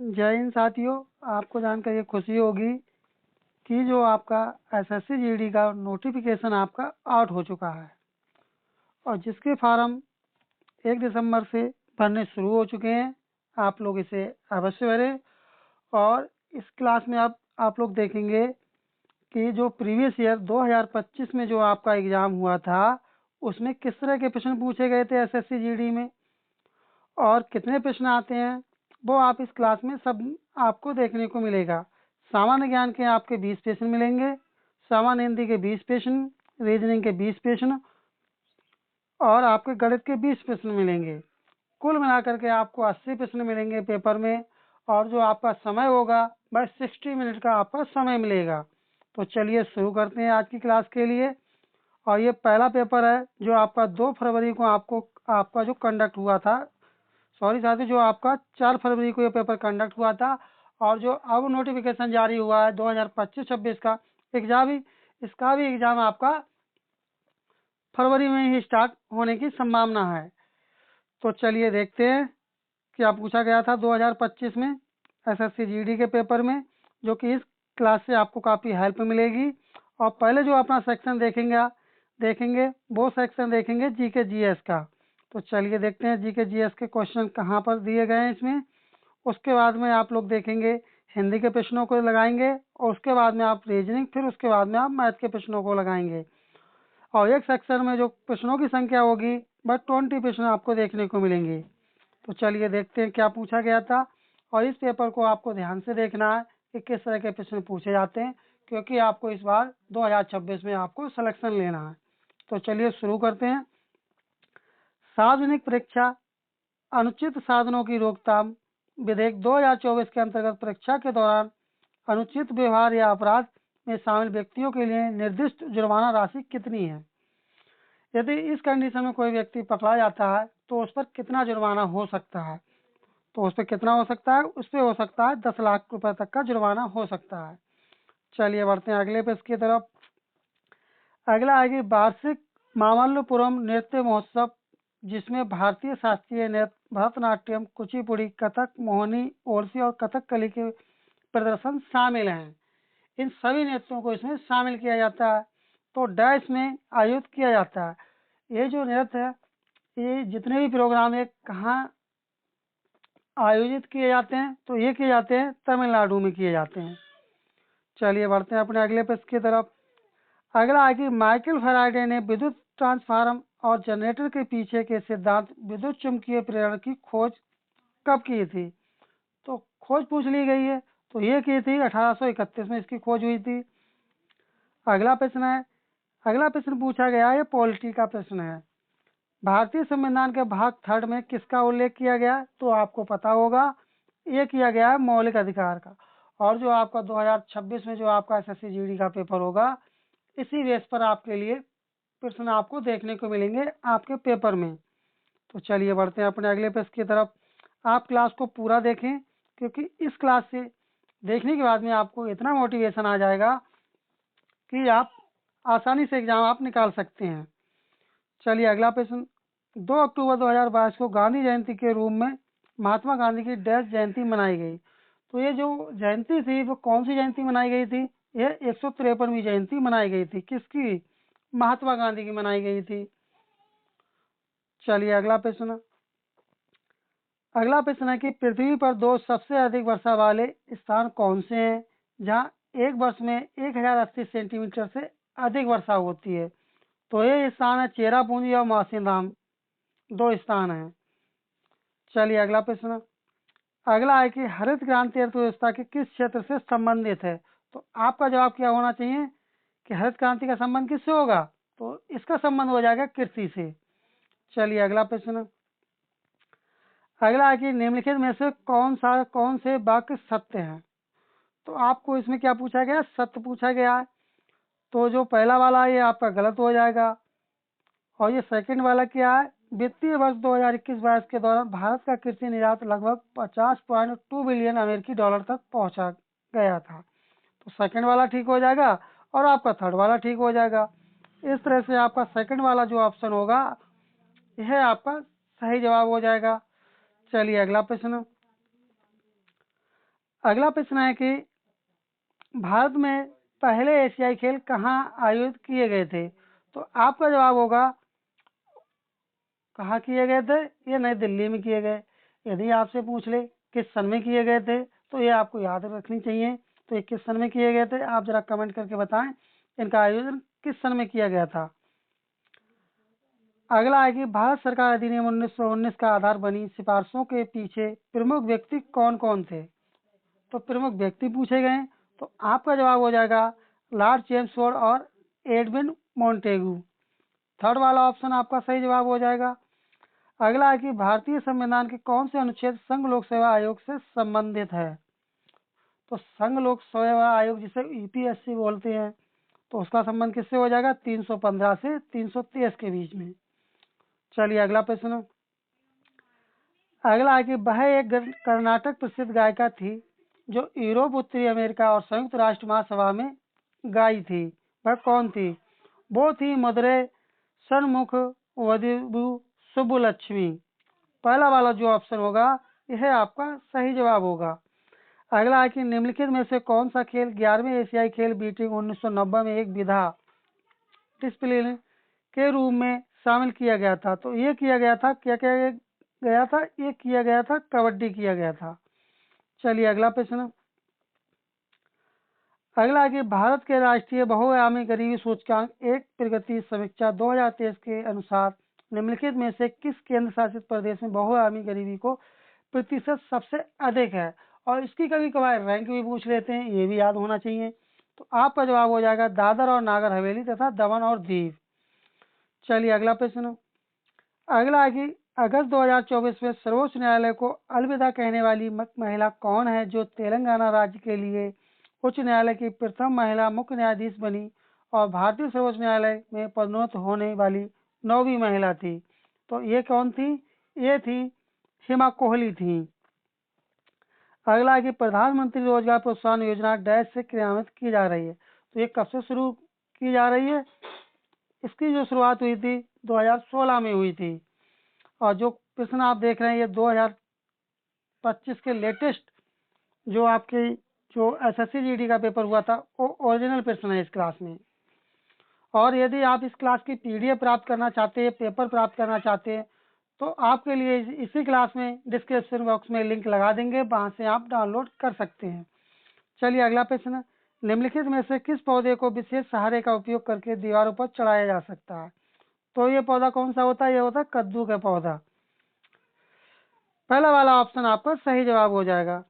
जय हिंद साथियों, आपको जानकर ये खुशी होगी कि जो आपका एसएससी जीडी का नोटिफिकेशन आपका आउट हो चुका है और जिसके फार्म 1 दिसंबर से भरने शुरू हो चुके हैं। आप लोग इसे अवश्य भरें। और इस क्लास में आप लोग देखेंगे कि जो प्रीवियस ईयर 2025 में जो आपका एग्ज़ाम हुआ था उसमें किस तरह के प्रश्न पूछे गए थे एसएससी जीडी में और कितने प्रश्न आते हैं, वो आप इस क्लास में सब आपको देखने को मिलेगा। सामान्य ज्ञान के आपके 20 प्रश्न मिलेंगे, सामान्य हिंदी के 20 प्रश्न, रीजनिंग के 20 प्रश्न और आपके गणित के 20 प्रश्न मिलेंगे। कुल मिलाकर के आपको 80 प्रश्न मिलेंगे पेपर में। और जो आपका समय होगा बस 60 मिनट का आपका समय मिलेगा। तो चलिए शुरू करते हैं आज की क्लास के लिए। और ये पहला पेपर है जो आपका 2 फरवरी को आपका जो कंडक्ट हुआ था, सॉरी साथियों, जो आपका 4 फरवरी को ये पेपर कंडक्ट हुआ था। और जो अब नोटिफिकेशन जारी हुआ है 2025-26 का इसका भी एग्ज़ाम आपका फरवरी में ही स्टार्ट होने की संभावना है। तो चलिए देखते हैं क्या पूछा गया था 2025 में एसएससी जीडी के पेपर में, जो कि इस क्लास से आपको काफ़ी हेल्प मिलेगी। और पहले जो अपना सेक्शन देखेंगे वो सेक्शन देखेंगे जीके जीएस का। तो चलिए देखते हैं जीके जीएस के क्वेश्चन कहाँ पर दिए गए हैं इसमें। उसके बाद में आप लोग देखेंगे हिंदी के प्रश्नों को लगाएंगे और उसके बाद में आप रीजनिंग, फिर उसके बाद में आप मैथ के प्रश्नों को लगाएंगे। और एक सेक्शन में जो प्रश्नों की संख्या होगी बस 20 प्रश्न आपको देखने को मिलेंगे। तो चलिए देखते हैं क्या पूछा गया था। और इस पेपर को आपको ध्यान से देखना है कि किस तरह के प्रश्न पूछे जाते हैं, क्योंकि आपको इस बार 2026 में आपको सिलेक्शन लेना है। तो चलिए शुरू करते हैं। सार्वजनिक परीक्षा अनुचित साधनों की रोकथाम विधेयक 2024 के अंतर्गत परीक्षा के दौरान अनुचित व्यवहार या अपराध में शामिल व्यक्तियों के लिए निर्दिष्ट जुर्माना राशि कितनी है। यदि इस कंडीशन में कोई व्यक्ति पकड़ा जाता है तो उस पर कितना जुर्माना हो सकता है। तो उस पर कितना हो सकता है, उस पर हो सकता है 10 लाख रुपए तक का जुर्माना हो सकता है। चलिए बढ़ते हैं अगले पेज की तरफ। अगला आएगी वार्षिक मामल्लपुरम नृत्य महोत्सव, जिसमें भारतीय शास्त्रीय नृत्य भरतनाट्यम, कुचिपुड़ी, कथक, मोहिनी, ओडिसी और कथकली के प्रदर्शन शामिल हैं। इन सभी नृत्यों को इसमें शामिल किया जाता है। तो डैश में आयोजित किया जाता है। ये जो नृत्य है, ये जितने भी प्रोग्राम है कहाँ आयोजित किए जाते हैं, तो ये किए जाते हैं तमिलनाडु में किए जाते हैं। चलिए बढ़ते हैं अपने अगले पेज की तरफ। अगला है कि माइकल फैराडे ने विद्युत ट्रांसफार्मर और जनरेटर के पीछे के सिद्धांत विद्युत चुंबकीय प्रेरण की खोज कब की थी। तो खोज पूछ ली गई है, तो ये की थी 1831 में इसकी खोज हुई थी। अगला प्रश्न पूछा गया है, पॉलिटी का प्रश्न है। भारतीय संविधान के भाग 3 में किसका उल्लेख किया गया है, तो आपको पता होगा ये किया गया है मौलिक अधिकार का। और जो आपका 2026 में जो आपका एसएससी जीडी का पेपर होगा, इसी बेस पर आपके लिए प्रश्न आपको देखने को मिलेंगे आपके पेपर में। तो चलिए बढ़ते हैं अपने अगले प्रश्न की तरफ। आप क्लास को पूरा देखें, क्योंकि इस क्लास से देखने के बाद में आपको इतना मोटिवेशन आ जाएगा कि आप आसानी से एग्जाम आप निकाल सकते हैं। चलिए अगला प्रश्न। 2 अक्टूबर 2022 को गांधी जयंती के रूप में महात्मा गांधी की डैश जयंती मनाई गई। तो ये जो जयंती थी वो कौन सी जयंती मनाई गई थी, यह 153वीं जयंती मनाई गई थी। किसकी? महात्मा गांधी की मनाई गई थी। चलिए अगला प्रश्न है कि पृथ्वी पर 2 सबसे अधिक वर्षा वाले स्थान कौन से हैं, जहां एक वर्ष में 1080 सेंटीमीटर से अधिक वर्षा होती है। तो ये स्थान है चेरापूंजी और माउसिनराम, 2 स्थान हैं। चलिए अगला प्रश्न है कि हरित क्रांति अर्थव्यवस्था के किस क्षेत्र से संबंधित है। तो आपका जवाब क्या होना चाहिए कि हरित क्रांति का संबंध किससे होगा, तो इसका संबंध हो जाएगा कृषि से। चलिए अगला प्रश्न है कि निम्नलिखित में से कौन से वाक्य सत्य हैं। तो आपको इसमें क्या पूछा गया, सत्य पूछा गया है। तो जो पहला वाला है ये आपका गलत हो जाएगा। और ये सेकंड वाला क्या है, वित्तीय वर्ष 2021-22 के दौरान भारत का कृषि निर्यात लगभग 50.2 बिलियन अमेरिकी डॉलर तक पहुंचा गया था। तो सेकंड वाला ठीक हो जाएगा और आपका थर्ड वाला ठीक हो जाएगा। इस तरह से आपका सेकंड वाला जो ऑप्शन होगा यह आपका सही जवाब हो जाएगा। चलिए अगला प्रश्न अगला प्रश्न है कि भारत में पहले एशियाई खेल कहाँ आयोजित किए गए थे? तो आपका जवाब होगा कहाँ किए गए थे? ये नई दिल्ली में किए गए। यदि आपसे पूछ ले किस सन में किए गए थे तो ये आपको याद रखनी चाहिए। तो ये किस सन में किए गए थे आप जरा कमेंट करके बताएं, इनका आयोजन किस सन में किया गया था। अगला है कि भारत सरकार अधिनियम 1919 का आधार बनी सिफारिशों के पीछे प्रमुख व्यक्ति कौन कौन थे? तो प्रमुख व्यक्ति पूछे गए, तो आपका जवाब हो जाएगा लॉर्ड चेम्सफोर्ड और एडविन मॉन्टेगू। थर्ड वाला ऑप्शन आपका सही जवाब हो जाएगा। अगला है कि भारतीय संविधान के कौन से अनुच्छेद संघ लोक सेवा आयोग से संबंधित है? तो संघ लोक सेवा आयोग जिसे यूपीएससी बोलते हैं, तो उसका संबंध किससे हो जाएगा? 315 से 323 के बीच में। चलिए अगला प्रश्न। अगला है कि वह एक कर्नाटक प्रसिद्ध गायिका थी जो यूरोप, उत्तरी अमेरिका और संयुक्त राष्ट्र महासभा में गाई थी। वह कौन थी? वो थी मदुरै सन्मुख वदिबु सुब्बुलक्ष्मी। पहला वाला जो ऑप्शन होगा यह आपका सही जवाब होगा। अगला है कि निम्नलिखित में से कौन सा खेल 11वें एशियाई खेल बीटिंग 1990 में एक विधा डिसिप्लिन के रूप में शामिल किया गया था? तो ये किया गया था, क्या किया गया था? ये किया गया था, कबड्डी किया गया था। चलिए अगला प्रश्न। अगला है कि भारत के राष्ट्रीय बहुआयामी गरीबी सूचकांक एक प्रगति समीक्षा 2023 के अनुसार निम्नलिखित में से किस केंद्र शासित प्रदेश में बहुआयामी गरीबी को प्रतिशत सबसे अधिक है? और इसकी कभी कभार रैंक भी पूछ लेते हैं, ये भी याद होना चाहिए। तो आपका जवाब हो जाएगा दादर और नागर हवेली तथा दमन और दीव। चलिए अगला प्रश्न। अगला है कि अगस्त 2024 में सर्वोच्च न्यायालय को अलविदा कहने वाली महिला कौन है जो तेलंगाना राज्य के लिए उच्च न्यायालय की प्रथम महिला मुख्य न्यायाधीश बनी और भारतीय सर्वोच्च न्यायालय में पदोन्नत होने वाली 9वीं महिला थी? तो ये कौन थी? ये थी हिमा कोहली थी। अगला है कि प्रधानमंत्री रोजगार प्रोत्साहन योजना डैश से क्रियान्वित की जा रही है। तो ये कब से शुरू की जा रही है? इसकी जो शुरुआत हुई थी 2016 में हुई थी। और जो प्रश्न आप देख रहे हैं ये 2025 के लेटेस्ट जो आपके जो एसएससी जीडी का पेपर हुआ था वो ओरिजिनल प्रश्न है इस क्लास में। और यदि आप इस क्लास की पीडीएफ प्राप्त करना चाहते हैं, पेपर प्राप्त करना चाहते हैं, तो आपके लिए इसी क्लास में डिस्क्रिप्शन बॉक्स में लिंक लगा देंगे, वहाँ से आप डाउनलोड कर सकते हैं। चलिए अगला प्रश्न। निम्नलिखित में से किस पौधे को विशेष सहारे का उपयोग करके दीवारों पर चढ़ाया जा सकता है? तो ये पौधा कौन सा होता है? ये होता है कद्दू का पौधा। पहला वाला ऑप्शन आपका सही जवाब हो जाएगा।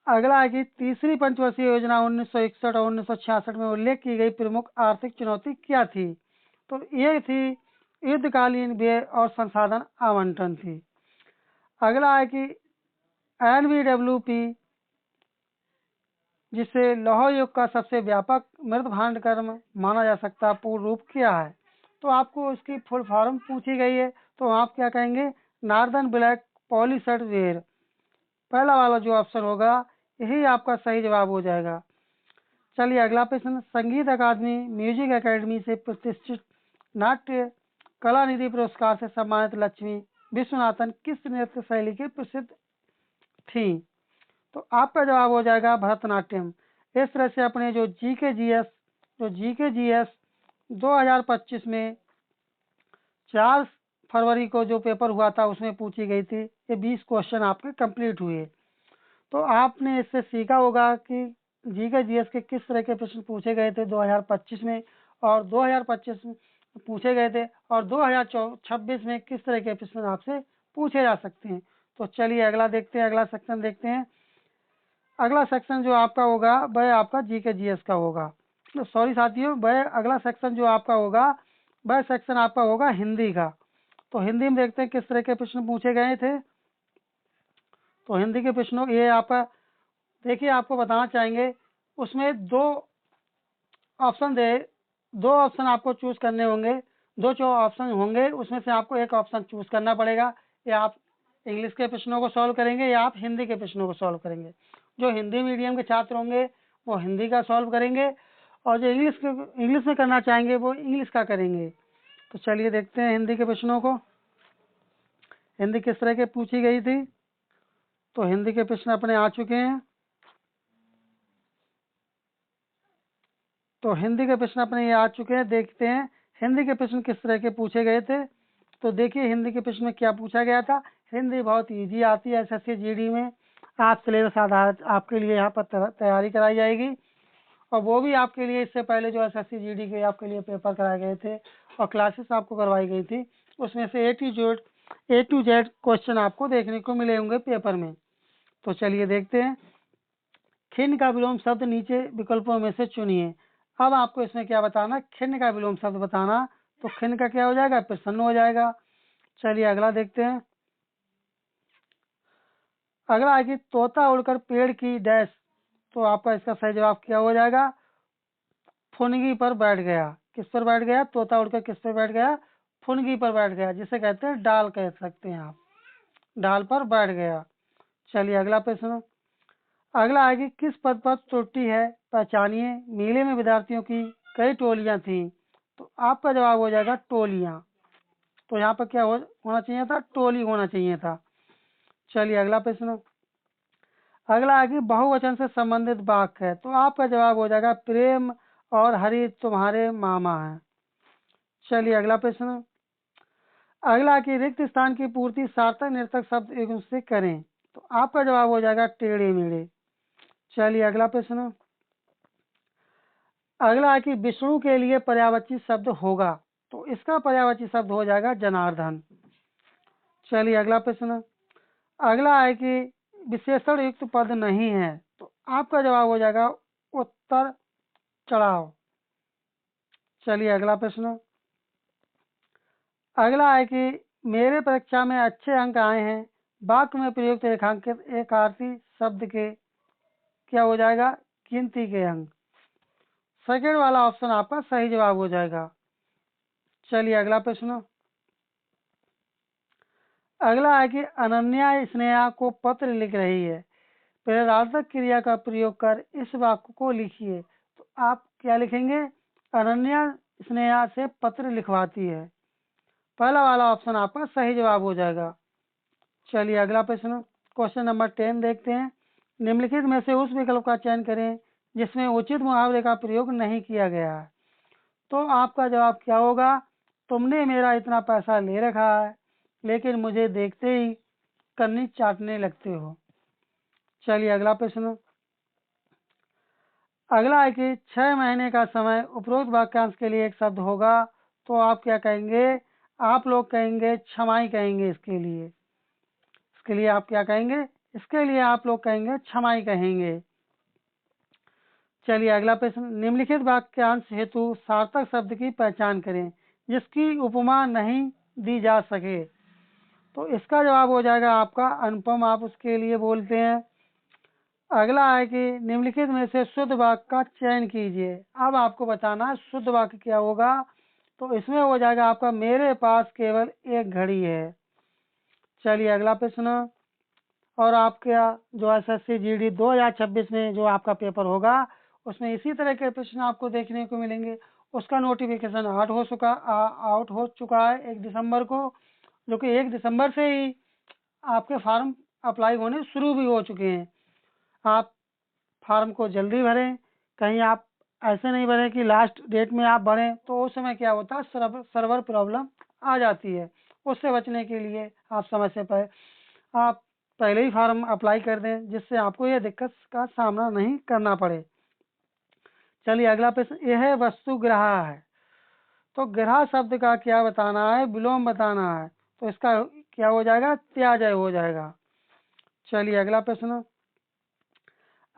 अगला है कि तीसरी पंचवर्षीय योजना 1961 और 1966 में उल्लेख की गई प्रमुख आर्थिक चुनौती क्या थी? तो ये थी युद्धकालीन व्यय और संसाधन आवंटन थी। अगला है कि एनवीडब्ल्यूपी जिसे लौह युग का सबसे व्यापक मृत भांड कर्म माना जा सकता पूर्ण रूप क्या है? तो आपको इसकी फुल फॉर्म पूछी गई है, तो आप क्या कहेंगे? Northern black polished ware. पहला वाला जो ऑप्शन होगा यही आपका सही जवाब हो जाएगा। चलिए अगला प्रश्न। संगीत अकादमी म्यूजिक एकेडमी से प्रतिष्ठित नाट्य कला निधि पुरस्कार से सम्मानित लक्ष्मी विश्वनाथन किस नृत्य शैली के प्रसिद्ध थी? तो आपका जवाब हो जाएगा भरतनाट्यम। इस तरह से अपने जो जीके जीएस 2025 में 4 फरवरी को जो पेपर हुआ था उसमें पूछी गई थी, ये 20 क्वेश्चन आपके कंप्लीट हुए। तो आपने इससे सीखा होगा कि जीके जीएस के किस तरह के प्रश्न पूछे गए थे 2025 में, और 2025 में पूछे गए थे, और 2026 में किस तरह के प्रश्न आपसे पूछे जा सकते हैं। तो चलिए अगला देखते हैं, अगला सेक्शन देखते हैं। अगला सेक्शन जो आपका होगा वह आपका जीके जीएस का होगा। सॉरी साथियों, वह अगला सेक्शन जो आपका होगा वह सेक्शन आपका होगा हिंदी का। तो हिंदी में देखते हैं किस तरह के प्रश्न पूछे गए थे। तो हिंदी के प्रश्नों ये आपका देखिए, आपको बताना चाहेंगे उसमें दो ऑप्शन आपको चूज करने होंगे। दो जो ऑप्शन होंगे उसमें से आपको एक ऑप्शन चूज करना पड़ेगा। या आप इंग्लिश के प्रश्नों को सॉल्व करेंगे या आप हिंदी के प्रश्नों को सॉल्व करेंगे। जो हिंदी मीडियम के छात्र होंगे वो हिंदी का सॉल्व करेंगे, और जो इंग्लिश में करना चाहेंगे वो इंग्लिश का करेंगे। तो चलिए देखते हैं हिंदी के प्रश्नों को, हिंदी किस तरह के पूछी गई थी। तो हिंदी के प्रश्न अपने आ चुके हैं। तो हिंदी के प्रश्न अपने ये आ चुके हैं। देखते हैं हिंदी के प्रश्न किस तरह के पूछे गए थे। तो देखिए हिंदी के प्रश्न में क्या पूछा गया था। हिंदी बहुत इजी आती है एसएससी जीडी में। आप सिलेबस आधारित आपके लिए यहाँ पर तैयारी कराई जाएगी, और वो भी आपके लिए इससे पहले जो एसएससी जीडी के आपके लिए पेपर कराए गए थे और क्लासेस आपको करवाई गई थी, उसमें से ए टू जेड क्वेश्चन आपको देखने को मिले होंगे पेपर में। तो चलिए देखते हैं। खिन्न का विलोम शब्द नीचे विकल्पों में से चुनिए। अब आपको इसमें क्या बताना, खिन्न का विलोम शब्द बताना। तो खिन्न का क्या हो जाएगा, प्रसन्न हो जाएगा। चलिए अगला देखते हैं। अगला है कि तोता उड़कर पेड़ की डैश। तो आपका इसका सही जवाब क्या हो जाएगा, फुनगी पर बैठ गया। किस पर बैठ गया, तोता उड़कर किस पर बैठ गया, फुनगी पर बैठ गया, जिसे कहते हैं डाल कह सकते हैं आप, डाल पर बैठ गया। चलिए अगला प्रश्न। अगला है कि किस पद पर त्रुटि है, पहचानिए। मेले में विद्यार्थियों की कई टोलियां थीं। तो आपका जवाब हो जाएगा टोलियां। तो यहाँ पर क्या होना चाहिए था, टोली होना चाहिए था। चलिए अगला प्रश्न। अगला है कि बहुवचन से संबंधित वाक्य है। तो आपका जवाब हो जाएगा प्रेम और हरि तुम्हारे मामा हैं। चलिए अगला प्रश्न। अगला है कि रिक्त स्थान की पूर्ति सार्थक निर्थक शब्द युग्म से करें। तो आपका जवाब हो जाएगा टेढ़े मेढ़े। चलिए अगला प्रश्न। अगला है कि विष्णु के लिए पर्यायवाची शब्द होगा। तो इसका पर्यायवाची शब्द हो जाएगा जनार्दन। चलिए अगला प्रश्न। अगला है कि विशेषण युक्त पद नहीं है। तो आपका जवाब हो जाएगा उत्तर चढ़ाव। चलिए अगला प्रश्न। अगला है कि मेरे परीक्षा में अच्छे अंक आए हैं, वाक्य में प्रयुक्त रेखांकित एक आरती शब्द के क्या हो जाएगा, गिनती के अंक। सेकेंड वाला ऑप्शन आपका सही जवाब हो जाएगा। चलिए अगला प्रश्न। अगला है कि अनन्या स्नेहा को पत्र लिख रही है, प्रेरणार्थक क्रिया का प्रयोग कर इस वाक्य को लिखिए। तो आप क्या लिखेंगे, अनन्या स्नेहा से पत्र लिखवाती है। पहला वाला ऑप्शन आपका सही जवाब हो जाएगा। चलिए अगला प्रश्न, क्वेश्चन नंबर 10 देखते हैं। निम्नलिखित में से उस विकल्प का चयन करें जिसमें उचित मुहावरे का प्रयोग नहीं किया गया है। तो आपका जवाब क्या होगा, तुमने मेरा इतना पैसा ले रखा है लेकिन मुझे देखते ही कन्नी चाटने लगते हो। चलिए अगला प्रश्न। अगला है कि 6 महीने का समय उपरोक्त वाक्यांश के लिए एक शब्द होगा। तो आप क्या कहेंगे, आप लोग कहेंगे क्षमाई कहेंगे। इसके लिए आप क्या कहेंगे, इसके लिए आप लोग कहेंगे क्षमाई कहेंगे। चलिए अगला प्रश्न। निम्नलिखित वाक्यांश हेतु सार्थक शब्द की पहचान करें जिसकी उपमा नहीं दी जा सके। तो इसका जवाब हो जाएगा आपका अनुपम, आप उसके लिए बोलते हैं। अगला है कि निम्नलिखित में से शुद्ध वाक्य का चयन कीजिए। अब आपको बताना है शुद्ध वाक्य क्या होगा। तो इसमें हो जाएगा आपका मेरे पास केवल एक घड़ी है। चलिए अगला प्रश्न। और आपका जो एसएससी जीडी 2026 में जो आपका पेपर होगा उसमें इसी तरह के प्रश्न आपको देखने को मिलेंगे। उसका नोटिफिकेशन आउट हो चुका है 1 दिसंबर को, जो कि 1 दिसंबर से ही आपके फॉर्म अप्लाई होने शुरू भी हो चुके हैं। आप फार्म को जल्दी भरें, कहीं आप ऐसे नहीं भरें कि लास्ट डेट में आप भरें तो उस समय क्या होता है, सर्वर प्रॉब्लम आ जाती है। उससे बचने के लिए आप समय से पहले आप पहले ही फार्म अप्लाई कर दें जिससे आपको ये दिक्कत का सामना नहीं करना पड़े। चलिए अगला प्रश्न, यह वस्तु ग्रहा है। तो ग्रहा शब्द का क्या बताना है, विलोम बताना है। तो इसका क्या हो जाएगा, त्याजय हो जाएगा। चलिए अगला प्रश्न।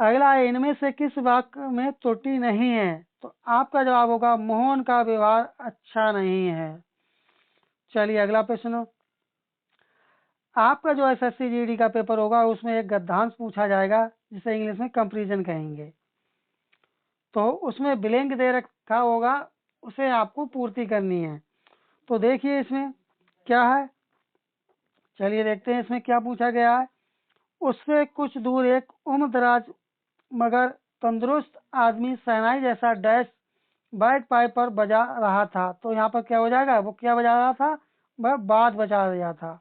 अगला है इनमें से किस वाक्य में त्रुटि नहीं है। तो आपका जवाब होगा मोहन का व्यवहार अच्छा नहीं है। चलिए अगला प्रश्न। आपका जो एसएससी जीडी का पेपर होगा उसमें एक गद्यांश पूछा जाएगा जिसे इंग्लिश में कंपैरिजन कहेंगे। तो उसमें ब्लैंक दे रखा होगा, उसे आपको पूर्ति करनी है। तो देखिए इसमें क्या है, चलिए देखते हैं इसमें क्या पूछा गया है। उससे कुछ दूर एक उम्रदराज मगर तंदुरुस्त आदमी शहनाई जैसा डैश बैग पाइप पर बजा रहा था। तो यहाँ पर क्या हो जाएगा, वो क्या बजा रहा था, वह बात बजा रहा था।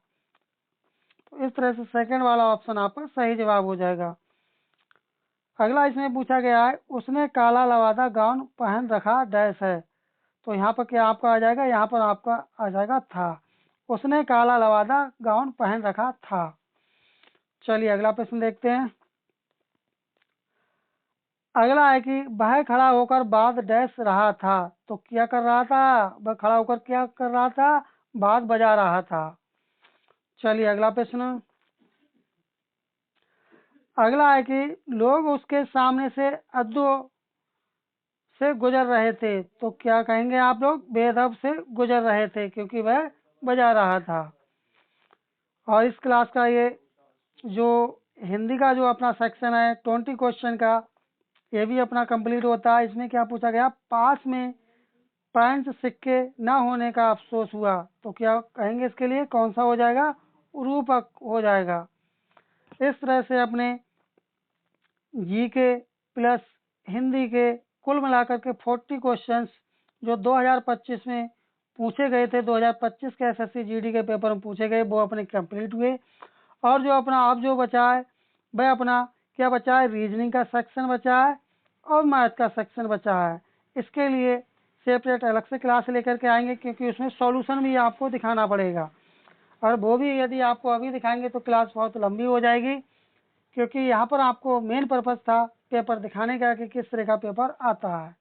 तो इस तरह से सेकंड वाला ऑप्शन आपका सही जवाब हो जाएगा। अगला इसमें पूछा गया है, उसने काला लवादा गाउन पहन रखा डैश है। तो यहाँ पर क्या आपका आ जाएगा, यहाँ पर आपका आ जाएगा था। उसने काला लवादा गाउन पहन रखा था। चलिए अगला प्रश्न देखते हैं। अगला है कि वह खड़ा होकर बात डैश रहा था। तो क्या कर रहा था, वह खड़ा होकर क्या कर रहा था, बात बजा रहा था। चलिए अगला प्रश्न। अगला है कि लोग उसके सामने से अद्दो से गुजर रहे थे। तो क्या कहेंगे आप लोग, बेअदब से गुजर रहे थे, क्योंकि वह बजा रहा था। और इस क्लास का ये जो हिंदी का जो अपना सेक्शन है 20 क्वेश्चन का, ये भी अपना कंप्लीट होता है। इसमें क्या पूछा गया, पास में 5 सिक्के ना होने का अफसोस हुआ। तो क्या कहेंगे इसके लिए, कौन सा हो जाएगा, रूपक हो जाएगा। इस तरह से अपने जी के प्लस हिंदी के कुल मिलाकर के 40 क्वेश्चंस जो 2025 में पूछे गए थे, 2025 के एसएससी जीडी के पेपर में पूछे गए, वो अपने कंप्लीट हुए। और जो अपना अब जो बचा है, वह अपना क्या बचा है, रीजनिंग का सेक्शन बचा है और मैथ का सेक्शन बचा है। इसके लिए सेपरेट अलग से क्लास लेकर के आएंगे, क्योंकि उसमें सॉल्यूशन भी आपको दिखाना पड़ेगा। और वो भी यदि आपको अभी दिखाएंगे तो क्लास बहुत लंबी हो जाएगी, क्योंकि यहाँ पर आपको मेन पर्पज़ था पेपर दिखाने का कि किस तरह का पेपर आता है।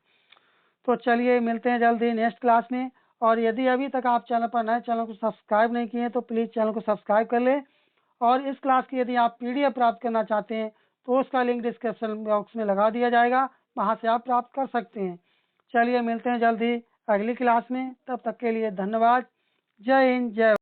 तो चलिए मिलते हैं जल्दी नेक्स्ट क्लास में। और यदि अभी तक आप चैनल पर नए, चैनल को सब्सक्राइब नहीं किए तो प्लीज़ चैनल को सब्सक्राइब कर लें। और इस क्लास की यदि आप पीडीएफ प्राप्त करना चाहते हैं तो उसका लिंक डिस्क्रिप्शन बॉक्स में लगा दिया जाएगा, वहाँ से आप प्राप्त कर सकते हैं। चलिए मिलते हैं जल्दी अगली क्लास में, तब तक के लिए धन्यवाद। जय हिंद, जय